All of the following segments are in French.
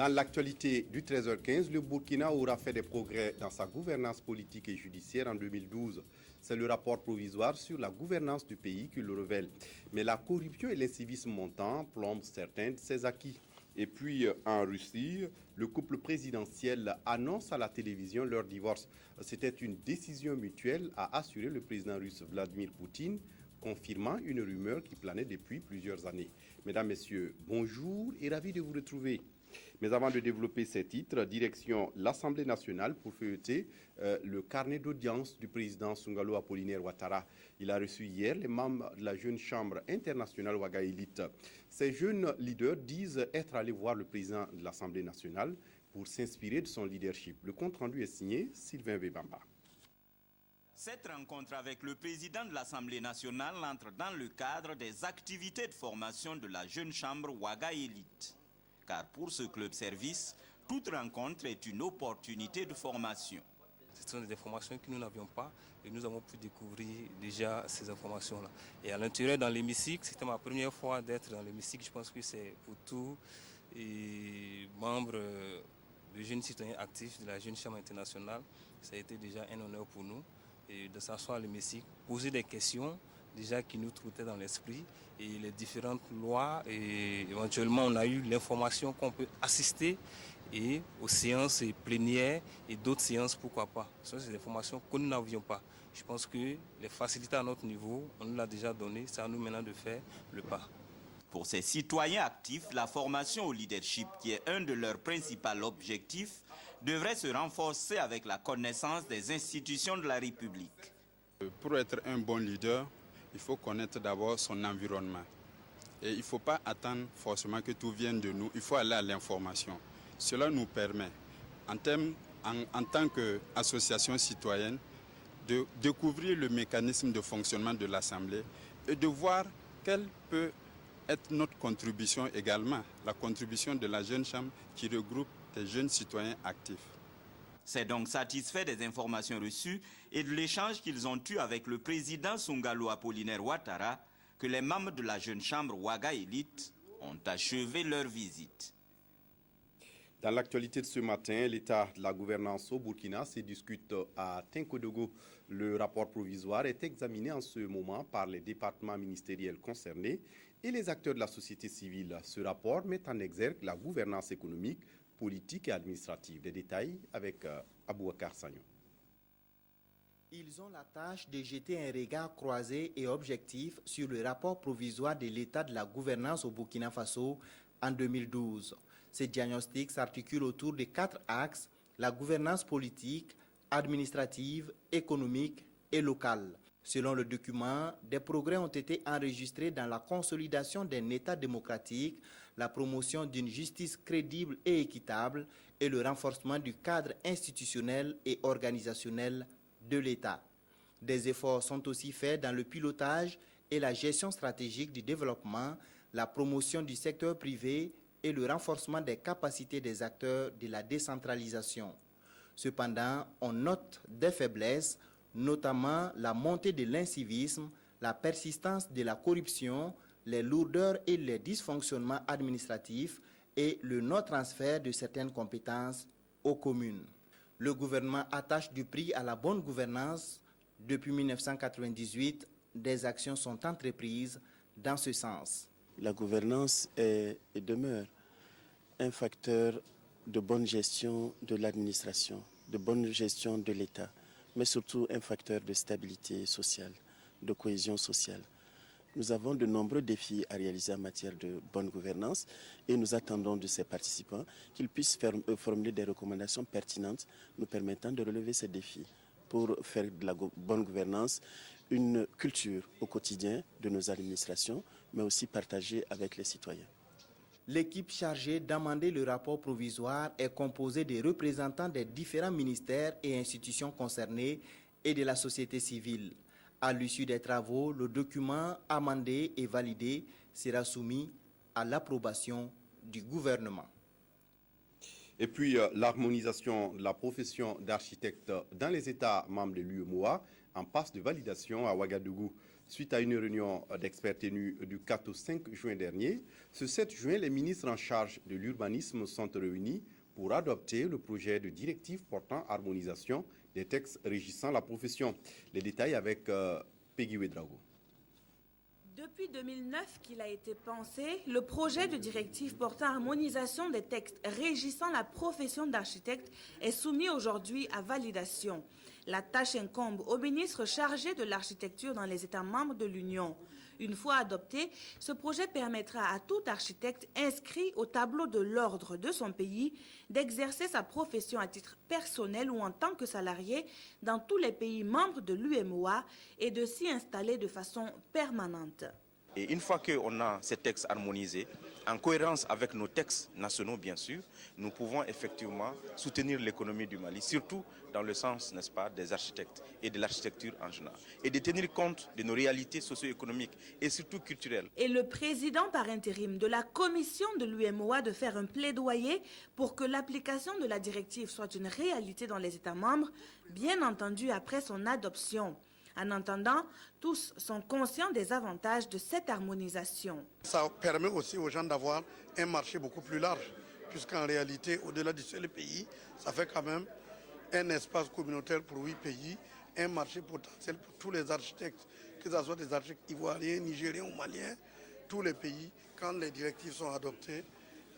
Dans l'actualité du 13h15, le Burkina aura fait des progrès dans sa gouvernance politique et judiciaire en 2012. C'est le rapport provisoire sur la gouvernance du pays qui le révèle. Mais la corruption et l'incivisme montant plombent certains de ses acquis. Et puis en Russie, le couple présidentiel annonce à la télévision leur divorce. C'était une décision mutuelle, a assuré le président russe Vladimir Poutine, confirmant une rumeur qui planait depuis plusieurs années. Mesdames, Messieurs, bonjour et ravi de vous retrouver. Mais avant de développer ces titres, direction l'Assemblée nationale pour feuilleter le carnet d'audience du président Sungalo Apollinaire Ouattara. Il a reçu hier les membres de la jeune chambre internationale Ouaga Elite. Ces jeunes leaders disent être allés voir le président de l'Assemblée nationale pour s'inspirer de son leadership. Le compte-rendu est signé Sylvain Webamba. Cette rencontre avec le président de l'Assemblée nationale entre dans le cadre des activités de formation de la jeune chambre Ouaga Elite. Car pour ce club service, toute rencontre est une opportunité de formation. Ce sont des informations que nous n'avions pas et nous avons pu découvrir déjà ces informations-là. Et à l'intérieur, dans l'hémicycle, c'était ma première fois d'être dans l'hémicycle. Je pense que c'est pour tous les membres de jeunes citoyens actifs de la Jeune Chambre internationale. Ça a été déjà un honneur pour nous et de s'asseoir à l'hémicycle, poser des questions déjà qui nous trottaient dans l'esprit et les différentes lois et éventuellement on a eu l'information qu'on peut assister et aux séances plénières et d'autres séances, pourquoi pas. Ce sont des informations que nous n'avions pas. Je pense que les facilités à notre niveau, on nous l'a déjà donné, c'est à nous maintenant de faire le pas. Pour ces citoyens actifs, la formation au leadership, qui est un de leurs principaux objectifs, devrait se renforcer avec la connaissance des institutions de la République. Pour être un bon leader, il faut connaître d'abord son environnement. Et il ne faut pas attendre forcément que tout vienne de nous, il faut aller à l'information. Cela nous permet, en tant qu'association citoyenne, de découvrir le mécanisme de fonctionnement de l'Assemblée et de voir quelle peut être notre contribution également, la contribution de la Jeune Chambre qui regroupe des jeunes citoyens actifs. C'est donc satisfait des informations reçues et de l'échange qu'ils ont eu avec le président Sungalo Apollinaire Ouattara que les membres de la jeune chambre Ouaga Elite ont achevé leur visite. Dans l'actualité de ce matin, l'état de la gouvernance au Burkina se discute à Tinkodogo. Le rapport provisoire est examiné en ce moment par les départements ministériels concernés et les acteurs de la société civile. Ce rapport met en exergue la gouvernance économique, politique et administrative. Des détails avec Abouakar Sagnon. Ils ont la tâche de jeter un regard croisé et objectif sur le rapport provisoire de l'état de la gouvernance au Burkina Faso en 2012. Ce diagnostic s'articule autour de 4 axes: la gouvernance politique, administrative, économique et locale. Selon le document, des progrès ont été enregistrés dans la consolidation d'un État démocratique, la promotion d'une justice crédible et équitable et le renforcement du cadre institutionnel et organisationnel de l'État. Des efforts sont aussi faits dans le pilotage et la gestion stratégique du développement, la promotion du secteur privé et le renforcement des capacités des acteurs de la décentralisation. Cependant, on note des faiblesses, notamment la montée de l'incivisme, la persistance de la corruption, les lourdeurs et les dysfonctionnements administratifs et le non-transfert de certaines compétences aux communes. Le gouvernement attache du prix à la bonne gouvernance. Depuis 1998, des actions sont entreprises dans ce sens. La gouvernance est et demeure un facteur de bonne gestion de l'administration, de bonne gestion de l'État, mais surtout un facteur de stabilité sociale, de cohésion sociale. Nous avons de nombreux défis à réaliser en matière de bonne gouvernance et nous attendons de ces participants qu'ils puissent formuler des recommandations pertinentes nous permettant de relever ces défis pour faire de la bonne gouvernance une culture au quotidien de nos administrations, mais aussi partagée avec les citoyens. L'équipe chargée d'amender le rapport provisoire est composée des représentants des différents ministères et institutions concernées et de la société civile. À l'issue des travaux, le document amendé et validé sera soumis à l'approbation du gouvernement. Et puis, l'harmonisation de la profession d'architecte dans les États membres de l'UEMOA en passe de validation à Ouagadougou. Suite à une réunion d'experts tenue du 4 au 5 juin dernier, ce 7 juin, les ministres en charge de l'urbanisme sont réunis pour adopter le projet de directive portant harmonisation des textes régissant la profession. Les détails avec Peggy Ouedraogo. Depuis 2009 qu'il a été pensé, le projet de directive portant harmonisation des textes régissant la profession d'architecte est soumis aujourd'hui à validation. La tâche incombe au ministre chargé de l'architecture dans les États membres de l'Union. Une fois adopté, ce projet permettra à tout architecte inscrit au tableau de l'ordre de son pays d'exercer sa profession à titre personnel ou en tant que salarié dans tous les pays membres de l'UMOA et de s'y installer de façon permanente. Et une fois qu'on a ces textes harmonisés, en cohérence avec nos textes nationaux bien sûr, nous pouvons effectivement soutenir l'économie du Mali, surtout dans le sens, n'est-ce pas, des architectes et de l'architecture en général, et de tenir compte de nos réalités socio-économiques et surtout culturelles. Et le président par intérim de la commission de l'UMOA de faire un plaidoyer pour que l'application de la directive soit une réalité dans les États membres, bien entendu après son adoption. En attendant, tous sont conscients des avantages de cette harmonisation. Ça permet aussi aux gens d'avoir un marché beaucoup plus large, puisqu'en réalité, au-delà du seul pays, ça fait quand même un espace communautaire pour 8 pays, un marché potentiel pour tous les architectes, que ce soit des architectes ivoiriens, nigériens ou maliens, tous les pays. Quand les directives sont adoptées,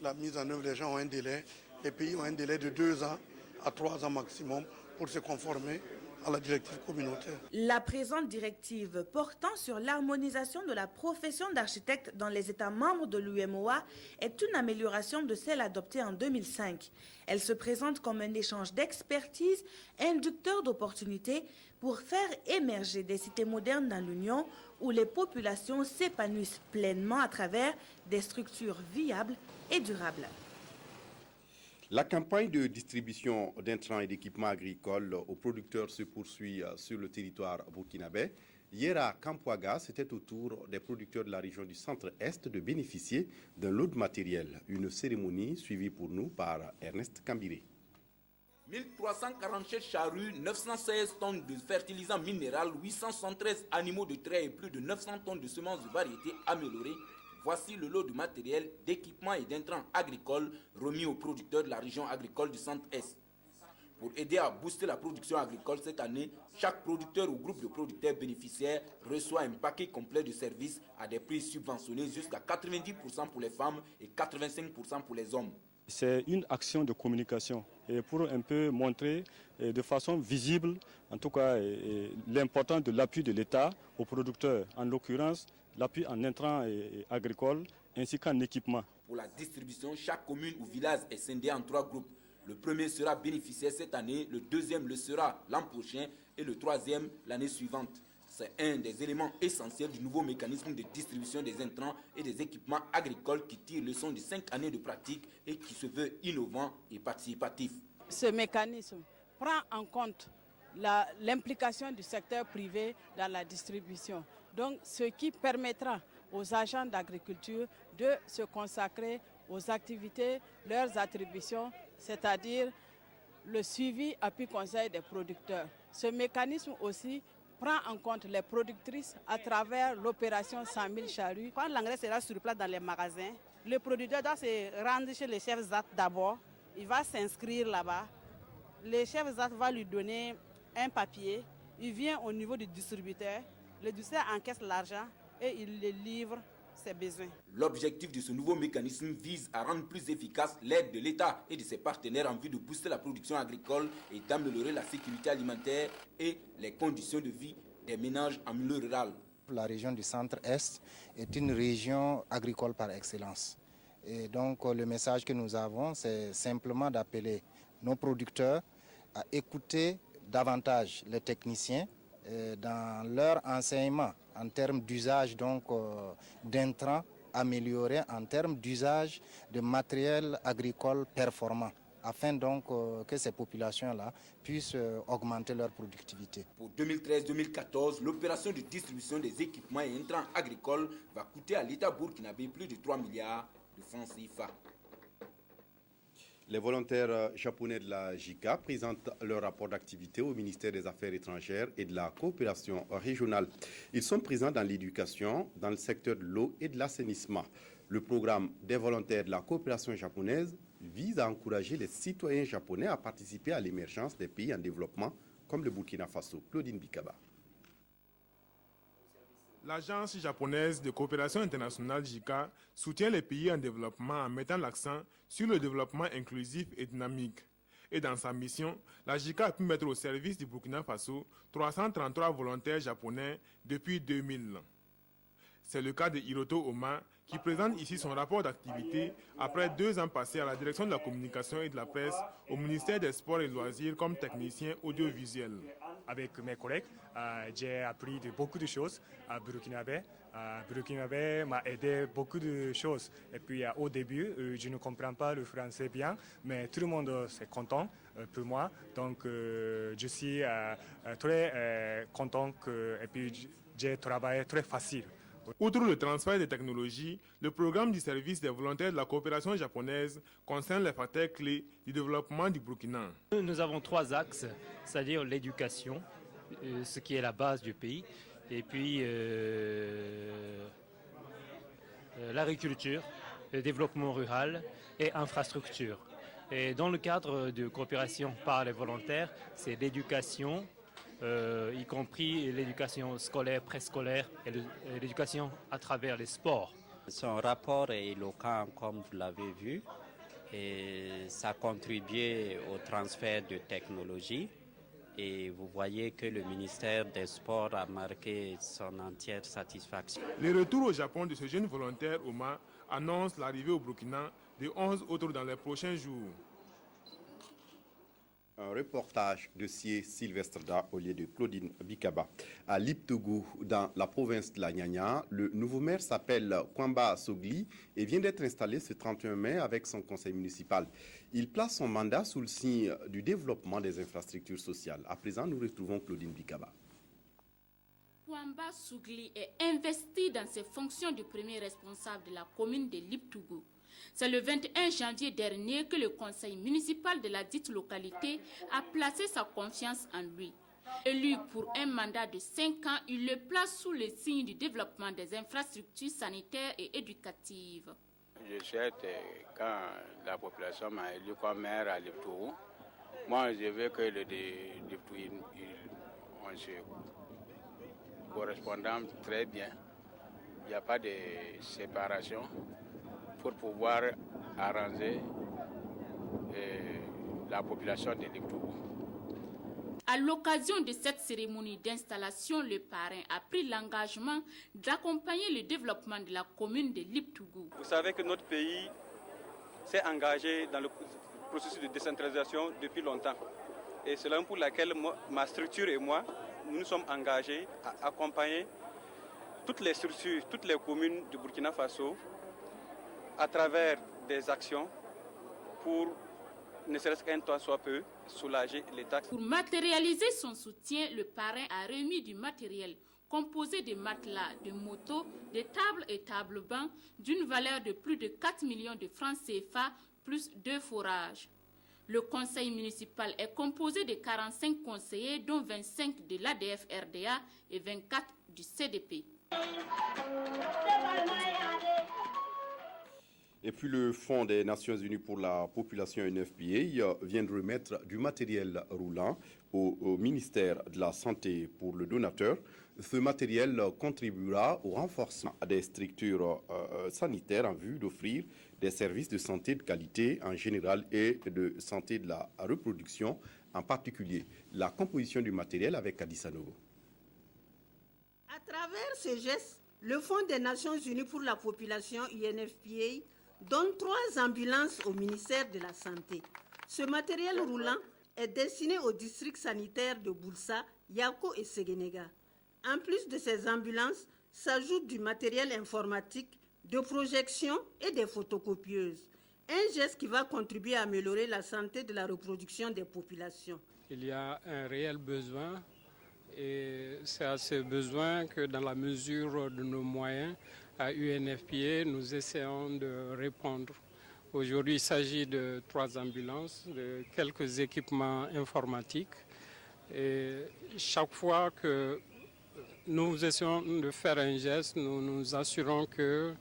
la mise en œuvre, les gens ont un délai, les pays ont un délai de 2 ans à 3 ans maximum pour se conformer à la directive communautaire. La présente directive portant sur l'harmonisation de la profession d'architecte dans les États membres de l'UMOA est une amélioration de celle adoptée en 2005. Elle se présente comme un échange d'expertise, inducteur d'opportunités pour faire émerger des cités modernes dans l'Union où les populations s'épanouissent pleinement à travers des structures viables et durables. La campagne de distribution d'intrants et d'équipements agricoles aux producteurs se poursuit sur le territoire burkinabé. Hier à Kampouaga, c'était au tour des producteurs de la région du centre-est de bénéficier d'un lot de matériel. Une cérémonie suivie pour nous par Ernest Kambiré. 1347 charrues, 916 tonnes de fertilisants minéral, 873 animaux de trait et plus de 900 tonnes de semences de variétés améliorées. Voici le lot de matériel, d'équipements et d'intrants agricoles remis aux producteurs de la région agricole du Centre-Est. Pour aider à booster la production agricole cette année, chaque producteur ou groupe de producteurs bénéficiaires reçoit un paquet complet de services à des prix subventionnés jusqu'à 90% pour les femmes et 85% pour les hommes. C'est une action de communication et pour un peu montrer de façon visible, en tout cas, l'importance de l'appui de l'État aux producteurs, en l'occurrence l'appui en intrants agricoles ainsi qu'en équipement. Pour la distribution, chaque commune ou village est scindé en 3 groupes. Le premier sera bénéficiaire cette année, le deuxième le sera l'an prochain et le troisième l'année suivante. C'est un des éléments essentiels du nouveau mécanisme de distribution des intrants et des équipements agricoles qui tire leçon de 5 années de pratique et qui se veut innovant et participatif. Ce mécanisme prend en compte l'implication du secteur privé dans la distribution. Donc, ce qui permettra aux agents d'agriculture de se consacrer aux activités, leurs attributions, c'est-à-dire le suivi, appui, conseil des producteurs. Ce mécanisme aussi prend en compte les productrices à travers l'opération 100 000 charrues. Quand l'engrais sera sur place dans les magasins, le producteur doit se rendre chez le chef ZAT d'abord. Il va s'inscrire là-bas. Le chef ZAT va lui donner un papier. Il vient au niveau du distributeur. Le distributeur encaisse l'argent et il le livre ses besoins. L'objectif de ce nouveau mécanisme vise à rendre plus efficace l'aide de l'État et de ses partenaires en vue de booster la production agricole et d'améliorer la sécurité alimentaire et les conditions de vie des ménages en milieu rural. La région du Centre-Est est une région agricole par excellence. Et donc le message que nous avons, c'est simplement d'appeler nos producteurs à écouter davantage les techniciens dans leur enseignement en termes d'usage d'intrants améliorés, en termes d'usage de matériel agricole performant, afin donc que ces populations-là puissent augmenter leur productivité. Pour 2013-2014, l'opération de distribution des équipements et intrants agricoles va coûter à l'État burkinabé plus de 3 milliards de francs CFA. Les volontaires japonais de la JICA présentent leur rapport d'activité au ministère des Affaires étrangères et de la coopération régionale. Ils sont présents dans l'éducation, dans le secteur de l'eau et de l'assainissement. Le programme des volontaires de la coopération japonaise vise à encourager les citoyens japonais à participer à l'émergence des pays en développement comme le Burkina Faso. Claudine Bikaba. L'Agence japonaise de coopération internationale JICA soutient les pays en développement en mettant l'accent sur le développement inclusif et dynamique. Et dans sa mission, la JICA a pu mettre au service du Burkina Faso 333 volontaires japonais depuis 2000. C'est le cas de Hiroto Oma qui présente ici son rapport d'activité après 2 ans passés à la direction de la communication et de la presse au ministère des Sports et Loisirs comme technicien audiovisuel. Avec mes collègues, j'ai appris beaucoup de choses à Burkinabé. Burkinabé m'a aidé beaucoup de choses. Et puis au début, je ne comprends pas le français bien, mais tout le monde est content pour moi. Donc je suis très content et puis j'ai travaillé très facile. Outre le transfert des technologies, le programme du service des volontaires de la coopération japonaise concerne les facteurs clés du développement du Burkina. Nous avons 3 axes, c'est-à-dire l'éducation, ce qui est la base du pays, et puis l'agriculture, le développement rural et infrastructure. Et dans le cadre de coopération par les volontaires, c'est l'éducation, y compris l'éducation scolaire, préscolaire et l'éducation à travers les sports. Son rapport est éloquent, comme vous l'avez vu, et ça contribue au transfert de technologie. Et vous voyez que le ministère des Sports a marqué son entière satisfaction. Le retour au Japon de ce jeune volontaire Oma annonce l'arrivée au Burkina de 11 autres dans les prochains jours. Un reportage de Sylvestre Da au lieu de Claudine Bikaba. À Liptougou, dans la province de la Nyanya, le nouveau maire s'appelle Kwamba Sogli et vient d'être installé ce 31 mai avec son conseil municipal. Il place son mandat sous le signe du développement des infrastructures sociales. À présent, nous retrouvons Claudine Bikaba. Kwamba Sogli est investi dans ses fonctions de premier responsable de la commune de Liptougou. C'est le 21 janvier dernier que le conseil municipal de la dite localité a placé sa confiance en lui. Élu pour un mandat de 5 ans, il le place sous le signe du développement des infrastructures sanitaires et éducatives. Je souhaite, quand la population m'a élu comme maire à Liptougou, moi je veux que le Liptougou, on se correspond très bien. Il n'y a pas de séparation pour pouvoir arranger la population de Liptougou. À l'occasion de cette cérémonie d'installation, le parrain a pris l'engagement d'accompagner le développement de la commune de Liptougou. Vous savez que notre pays s'est engagé dans le processus de décentralisation depuis longtemps. Et c'est l'un pour laquelle ma structure et moi, nous nous sommes engagés à accompagner toutes les structures, toutes les communes du Burkina Faso à travers des actions pour, ne serait-ce qu'un temps soit peu, soulager l'État. Pour matérialiser son soutien, le parrain a remis du matériel composé de matelas, de motos, de tables et tables-bancs d'une valeur de plus de 4 millions de francs CFA plus 2 forages. Le conseil municipal est composé de 45 conseillers, dont 25 de l'ADF-RDA et 24 du CDP. Et puis le Fonds des Nations Unies pour la population UNFPA vient de remettre du matériel roulant au ministère de la Santé pour le donateur. Ce matériel contribuera au renforcement des structures sanitaires en vue d'offrir des services de santé de qualité en général et de santé de la reproduction en particulier. La composition du matériel avec Adissa Nogo. À travers ce geste, le Fonds des Nations Unies pour la population UNFPA donne 3 ambulances au ministère de la Santé. Ce matériel roulant est destiné aux districts sanitaires de Boulsa, Yako et Séguénéga. En plus de ces ambulances, s'ajoute du matériel informatique, de projection et des photocopieuses. Un geste qui va contribuer à améliorer la santé de la reproduction des populations. Il y a un réel besoin et c'est à ce besoin que dans la mesure de nos moyens, à UNFPA, nous essayons de répondre. Aujourd'hui, il s'agit de 3 ambulances, de quelques équipements informatiques. Et chaque fois que nous essayons de faire un geste, nous nous assurons que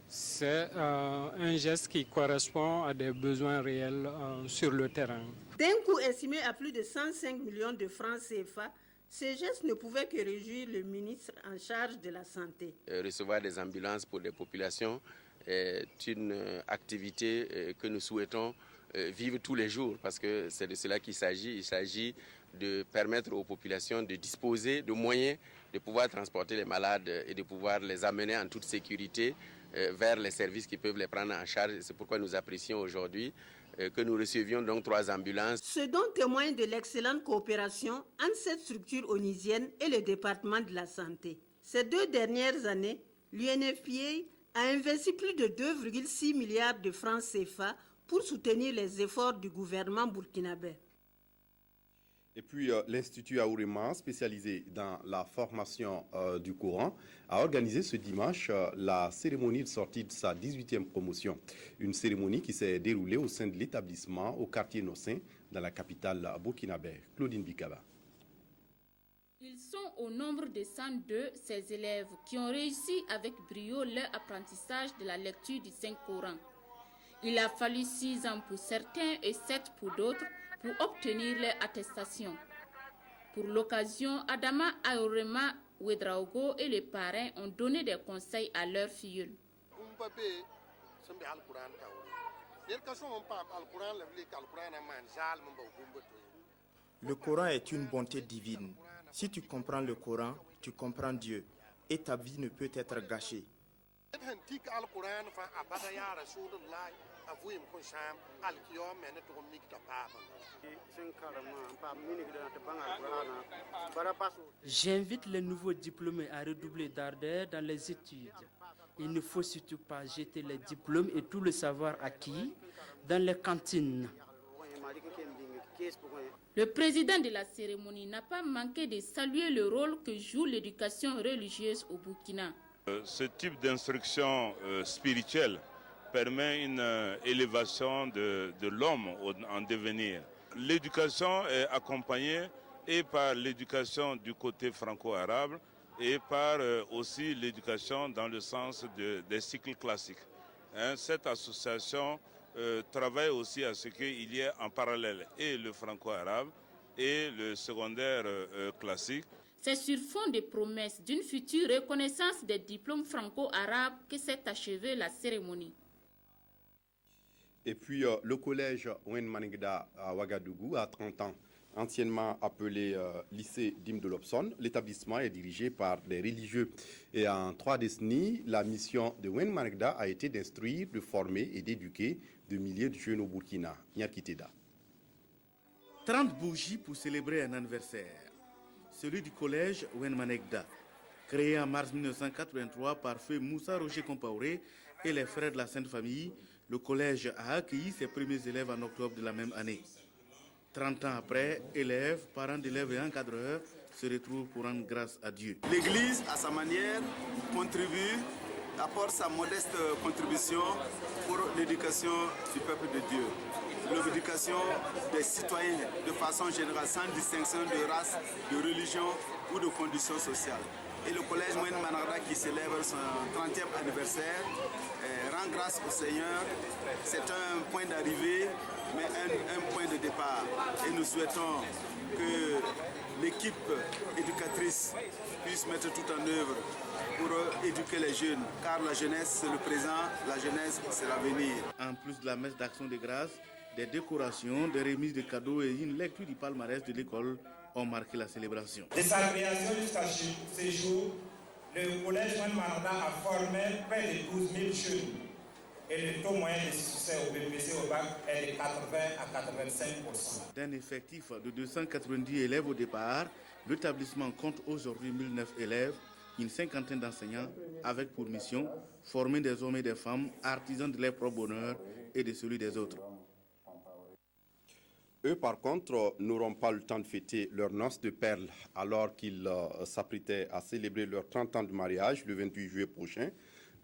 c'est un geste qui correspond à des besoins réels sur le terrain. D'un coût estimé à plus de 105 millions de francs CFA, ce geste ne pouvait que réjouir le ministre en charge de la Santé. Recevoir des ambulances pour les populations est une activité que nous souhaitons vivre tous les jours parce que c'est de cela qu'il s'agit. Il s'agit de permettre aux populations de disposer de moyens de pouvoir transporter les malades et de pouvoir les amener en toute sécurité vers les services qui peuvent les prendre en charge. C'est pourquoi nous apprécions aujourd'hui que nous recevions donc 3 ambulances. Ce dont témoigne de l'excellente coopération entre cette structure onisienne et le département de la santé. Ces 2 dernières années, l'UNFPA a investi plus de 2,6 milliards de francs CFA pour soutenir les efforts du gouvernement burkinabé. Et puis, l'Institut Aourema, spécialisé dans la formation du Coran, a organisé ce dimanche la cérémonie de sortie de sa 18e promotion. Une cérémonie qui s'est déroulée au sein de l'établissement au quartier Nossin, dans la capitale burkinabé. Claudine Bikaba. Ils sont au nombre de 102, ces élèves qui ont réussi avec brio leur apprentissage de la lecture du Saint-Coran. Il a fallu 6 ans pour certains et 7 pour d'autres pour obtenir leur attestation. Pour l'occasion, Adama Aourema Ouedraogo et les parrains ont donné des conseils à leurs filles. Le Coran est une bonté divine. Si tu comprends le Coran, tu comprends Dieu et ta vie ne peut être gâchée. J'invite les nouveaux diplômés à redoubler d'ardeur dans les études. Il ne faut surtout pas jeter les diplômes et tout le savoir acquis dans les cantines. Le président de la cérémonie n'a pas manqué de saluer le rôle que joue l'éducation religieuse au Burkina. Ce type d'instruction spirituelle permet une élévation de l'homme en devenir. L'éducation est accompagnée et par l'éducation du côté franco-arabe et par aussi l'éducation dans le sens des cycles classiques. Cette association travaille aussi à ce qu'il y ait en parallèle et le franco-arabe et le secondaire classique. C'est sur fond de promesses d'une future reconnaissance des diplômes franco-arabes que s'est achevée la cérémonie. Et puis, le collège Ouen Manigda à Ouagadougou a 30 ans. Anciennement appelé lycée Dim de Lobson, l'établissement est dirigé par des religieux. Et en 3 décennies, la mission de Ouen Manigda a été d'instruire, de former et d'éduquer de milliers de jeunes au Burkina. Nyakiteda. 30 bougies pour célébrer un anniversaire. Celui du collège Ouen Manigda, créé en mars 1983 par feu Moussa Roger Compaoré et les frères de la Sainte Famille. Le collège a accueilli ses premiers élèves en octobre de la même année. 30 ans après, élèves, parents d'élèves et encadreurs se retrouvent pour rendre grâce à Dieu. L'Église, à sa manière, apporte sa modeste contribution pour l'éducation du peuple de Dieu, l'éducation des citoyens de façon générale, sans distinction de race, de religion ou de conditions sociales. Et le collège Ouen Manigda qui célèbre son 30e anniversaire rend grâce au Seigneur. C'est un point d'arrivée, mais un point de départ. Et nous souhaitons que l'équipe éducatrice puisse mettre tout en œuvre pour éduquer les jeunes, car la jeunesse c'est le présent, la jeunesse c'est l'avenir. En plus de la messe d'action de grâce, des décorations, des remises de cadeaux et une lecture du palmarès de l'école ont marqué la célébration. De sa création jusqu'à ce jour, le collège Ouen Manigda a formé près de 12 000 jeunes et le taux moyen de succès au BPC au bac est de 80 à 85%. D'un effectif de 290 élèves au départ, l'établissement compte aujourd'hui 1009 élèves, une cinquantaine d'enseignants avec pour mission former des hommes et des femmes artisans de leur propre bonheur et de celui des autres. Eux, par contre, n'auront pas le temps de fêter leur noces de perles alors qu'ils s'apprêtaient à célébrer leurs 30 ans de mariage le 28 juillet prochain.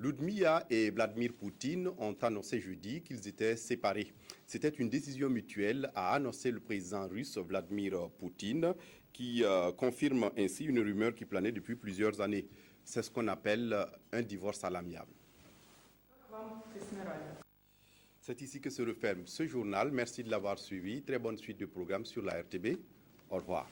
Ludmila et Vladimir Poutine ont annoncé jeudi qu'ils étaient séparés. C'était une décision mutuelle, a annoncé le président russe Vladimir Poutine, qui confirme ainsi une rumeur qui planait depuis plusieurs années. C'est ce qu'on appelle un divorce à l'amiable. C'est ici que se referme ce journal. Merci de l'avoir suivi. Très bonne suite de programme sur la RTB. Au revoir.